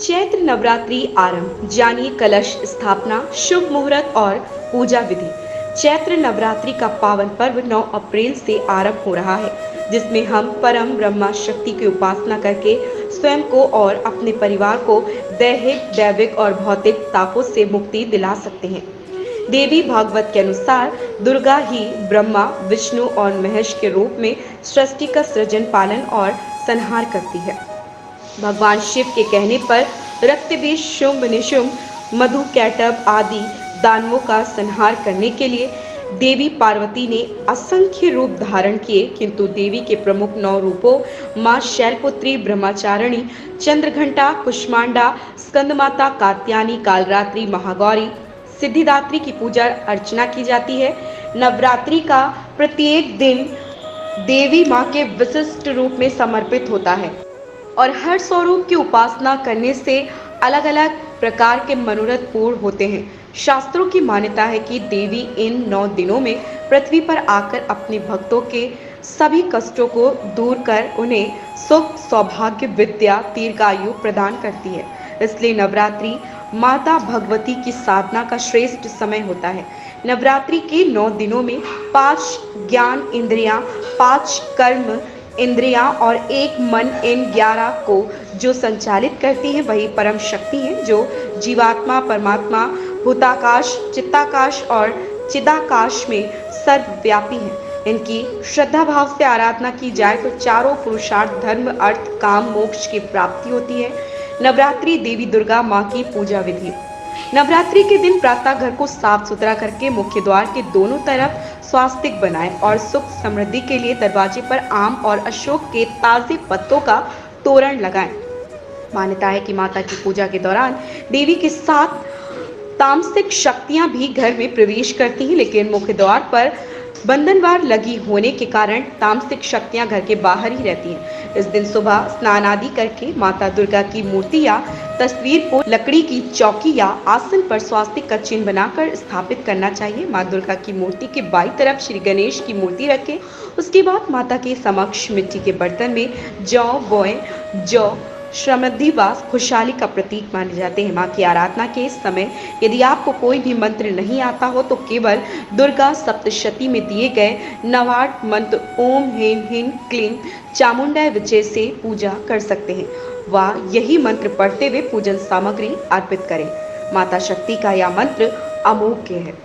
चैत्र नवरात्रि आरंभ। जानिए कलश स्थापना, शुभ मुहूर्त और पूजा विधि। चैत्र नवरात्रि का पावन पर्व 9 अप्रैल से आरंभ हो रहा है, जिसमें हम परम ब्रह्मा शक्ति की उपासना करके स्वयं को और अपने परिवार को दैहिक, दैविक और भौतिक तापों से मुक्ति दिला सकते हैं। देवी भागवत के अनुसार दुर्गा ही ब्रह्मा, विष्णु और महेश के रूप में सृष्टि का सृजन, पालन और संहार करती है। भगवान शिव के कहने पर रक्तबीज, शुंभ निशुंभ, मधु कैटभ आदि दानवों का संहार करने के लिए देवी पार्वती ने असंख्य रूप धारण किए, किंतु देवी के प्रमुख 9 रूपों मां शैलपुत्री, ब्रह्मचारिणी, चंद्रघंटा, कुष्मांडा, स्कंदमाता, कात्यायनी, कालरात्रि, महागौरी, सिद्धिदात्री की पूजा अर्चना की जाती है। नवरात्रि का प्रत्येक दिन देवी मां के विशिष्ट रूप में समर्पित होता है और हर स्वरूप की उपासना करने से अलग अलग प्रकार के मनोरथ पूर्ण होते हैं। शास्त्रों की मान्यता है कि देवी इन 9 दिनों में पृथ्वी पर आकर अपने भक्तों के सभी कष्टों को दूर कर उन्हें सुख, सौभाग्य, विद्या, दीर्घायु प्रदान करती है। इसलिए नवरात्रि माता भगवती की साधना का श्रेष्ठ समय होता है। नवरात्रि के 9 दिनों में 5 ज्ञान इंद्रियां, 5 कर्म इंद्रियां और एक मन, इन 11 को जो संचालित करती हैं वही परम शक्ति है, जो जीवात्मा, परमात्मा, भूताकाश, चित्ताकाश और चिदाकाश में सर्वव्यापी है। इनकी श्रद्धा भाव से आराधना की जाए तो चारों पुरुषार्थ, धर्म, अर्थ, काम, मोक्ष की प्राप्ति होती है। नवरात्रि देवी दुर्गा माँ की पूजा विधि। नवरात्रि के दिन प्रातः घर को साफ सुथरा करके मुख्य द्वार के दोनों तरफ स्वास्तिक बनाएं और सुख समृद्धि के लिए दरवाजे पर आम और अशोक के ताजे पत्तों का तोरण लगाएं। मान्यता है कि माता की पूजा के दौरान देवी के साथ तामसिक शक्तियां भी घर में प्रवेश करती हैं, लेकिन मुख्य द्वार पर बंधनवार लगी होने के कारण तामसिक शक्तियां घर के बाहर ही रहती हैं। इस दिन सुबह स्नान आदि करके माता दुर्गा की मूर्ति या तस्वीर को लकड़ी की चौकी या आसन पर स्वास्तिक का चिन्ह बनाकर स्थापित करना चाहिए। माँ दुर्गा की मूर्ति के बाईं तरफ श्री गणेश की मूर्ति रखें। उसके बाद माता के समक्ष मिट्टी के बर्तन में जौ बोएं। जौ समृद्धि व खुशहाली का प्रतीक माने जाते हैं। माँ की आराधना के समय यदि आपको कोई भी मंत्र नहीं आता हो तो केवल दुर्गा सप्तशती में दिए गए 9 मंत्र ओम ह्रीं ह्रीं क्लीं चामुंडाय विजय से पूजा कर सकते हैं व यही मंत्र पढ़ते हुए पूजन सामग्री अर्पित करें। माता शक्ति का यह मंत्र अमोघ है।